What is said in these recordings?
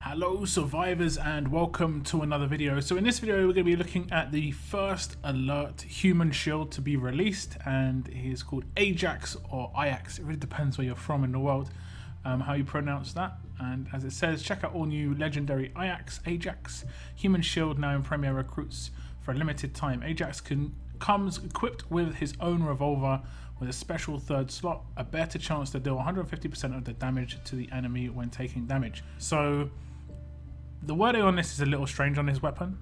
Hello survivors and welcome to another video. So in this video we're going to be looking at the first alert human shield to be released, and he is called Ajax or Ajax. It really depends where you're from in the world, how you pronounce that. And as it says, check out all new legendary Ajax human shield now in Premier Recruits for a limited time. Ajax comes equipped with his own revolver with a special third slot, a better chance to deal 150% of the damage to the enemy when taking damage. So the wording on this is a little strange on his weapon,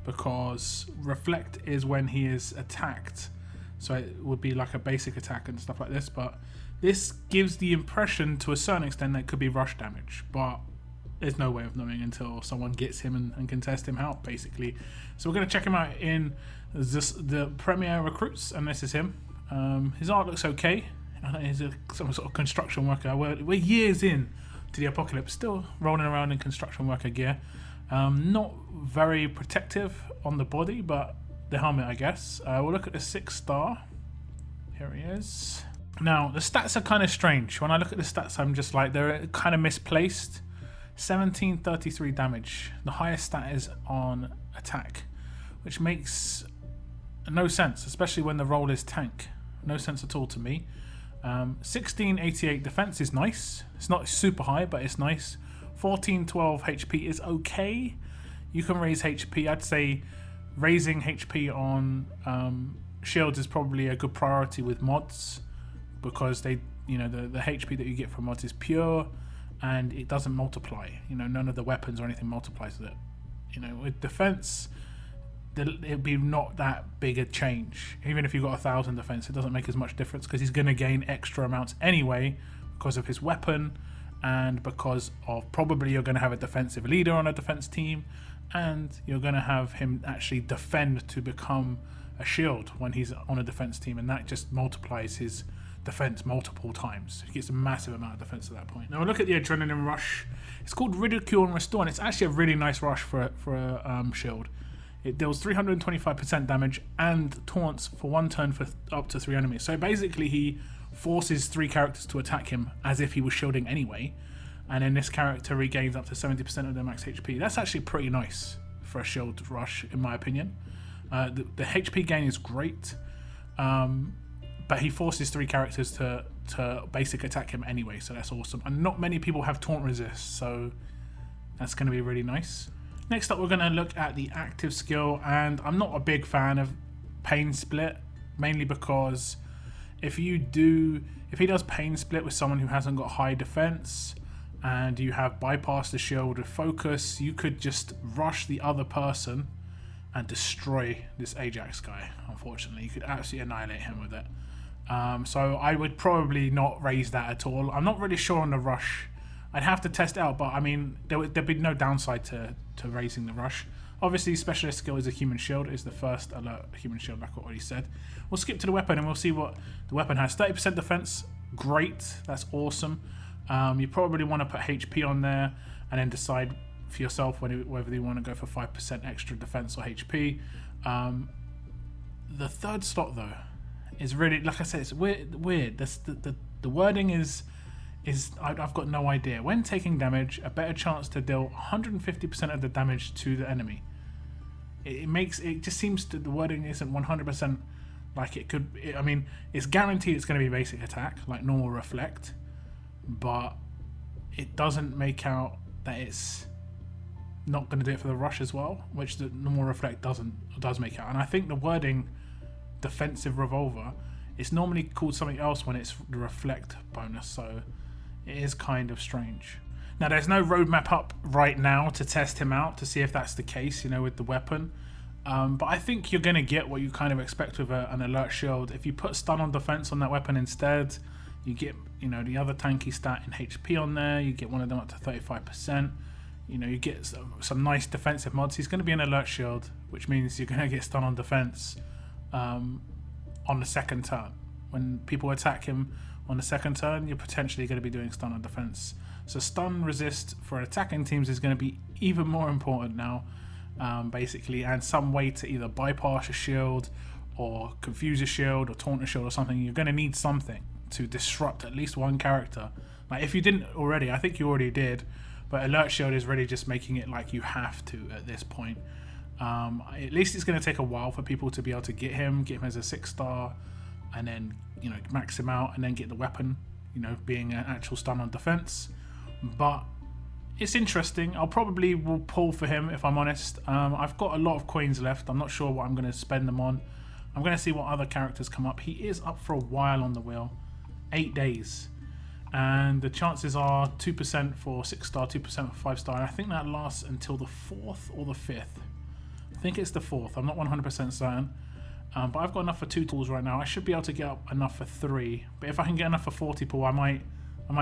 because reflect is when he is attacked, so it would be like a basic attack and stuff like this, but this gives the impression to a certain extent that it could be rush damage, but there's no way of knowing until someone gets him and can test him out, basically. So we're going to check him out in the Premier Recruits, and this is him. His art looks okay. He's some sort of construction worker. We're years in to the apocalypse, still rolling around in construction worker gear. Not very protective on the body, but the helmet, I guess. We'll look at the 6-star. Here he is. Now, the stats are kind of strange. When I look at the stats, I'm just like, they're kind of misplaced. 1733 damage. The highest stat is on attack, which makes no sense, especially when the role is tank. No sense at all to me. 1688 defense is nice. It's not super high, but it's nice. 1412 HP is okay. You can raise HP. I'd say raising HP on shields is probably a good priority with mods, because they, the HP that you get from mods is pure and it doesn't multiply. None of the weapons or anything multiplies with it. With defense, it'd be not that big a change. Even if you've got 1,000 defense, it doesn't make as much difference, because he's going to gain extra amounts anyway because of his weapon, and because of probably you're going to have a defensive leader on a defense team, and you're going to have him actually defend to become a shield when he's on a defense team, and that just multiplies his defense multiple times. He gets a massive amount of defense at that point. Now we'll look at the adrenaline rush. It's called Ridicule and Restore, and it's actually a really nice rush for a shield. It deals 325% damage and taunts for 1 turn for up to 3 enemies. So basically he forces 3 characters to attack him as if he was shielding anyway, and then this character regains up to 70% of their max HP. That's actually pretty nice for a shield rush, in my opinion. The HP gain is great, but he forces 3 characters to basic attack him anyway, so that's awesome. And not many people have taunt resist, so that's going to be really nice. Next up, we're going to look at the active skill, and I'm not a big fan of pain split, mainly because if he does pain split with someone who hasn't got high defense and you have bypassed the shield with focus, you could just rush the other person and destroy this Ajax guy. Unfortunately, you could absolutely annihilate him with it. So I would probably not raise that at all. I'm not really sure on the rush. I'd have to test it out, but I mean, there'd be no downside to raising the rush. Obviously, specialist skill is a human shield, is the first alert human shield, like I already said. We'll skip to the weapon and we'll see what the weapon has. 30% defense, great, that's awesome. You probably want to put HP on there and then decide for yourself whether you want to go for 5% extra defense or HP. The third slot though is really, like I said, it's weird. The wording is I've got no idea. When taking damage, a better chance to deal 150% of the damage to the enemy. It just seems that the wording isn't 100% like it could. I mean, it's guaranteed it's going to be basic attack, like normal reflect, but it doesn't make out that it's not going to do it for the rush as well, which the normal reflect does make out. And I think the wording defensive revolver, it's normally called something else when it's the reflect bonus, so it is kind of strange. Now, there's no roadmap up right now to test him out to see if that's the case, with the weapon. But I think you're going to get what you kind of expect with an alert shield. If you put stun on defense on that weapon instead, you get, the other tanky stat in HP on there. You get one of them up to 35%. You get some nice defensive mods. He's going to be an alert shield, which means you're going to get stun on defense on the second turn. When people attack him on the second turn, you're potentially going to be doing stun on defense. So stun resist for attacking teams is going to be even more important now, basically, and some way to either bypass a shield or confuse a shield or taunt a shield or something. You're going to need something to disrupt at least one character. Like, if you didn't already, I think you already did, but alert shield is really just making it like you have to at this point. At least it's going to take a while for people to be able to get him as a 6-star, and then, you know, max him out and then get the weapon, you know, being an actual stun on defense. But it's interesting. I'll probably will pull for him, if I'm honest. I've got a lot of coins left. I'm not sure what I'm going to spend them on. I'm going to see what other characters come up. He is up for a while on the wheel, 8 days, and the chances are 2% for 6-star, 2% for 5-star, and I think that lasts until the 4th or the 5th. I think it's the 4th. I'm not 100% certain, but I've got enough for 2 tools right now. I should be able to get up enough for 3, but if I can get enough for 40 pull, I might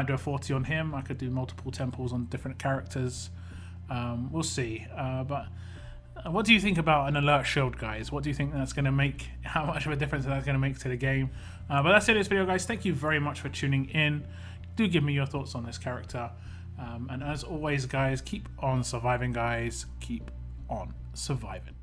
do a 40 on him. I could do multiple temples on different characters. We'll see. But what do you think about an alert shield, guys? What do you think that's going to make? How much of a difference that's going to make to the game? But that's it in this video, guys. Thank you very much for tuning in. Do give me your thoughts on this character. And as always, guys, keep on surviving, guys. Keep on surviving.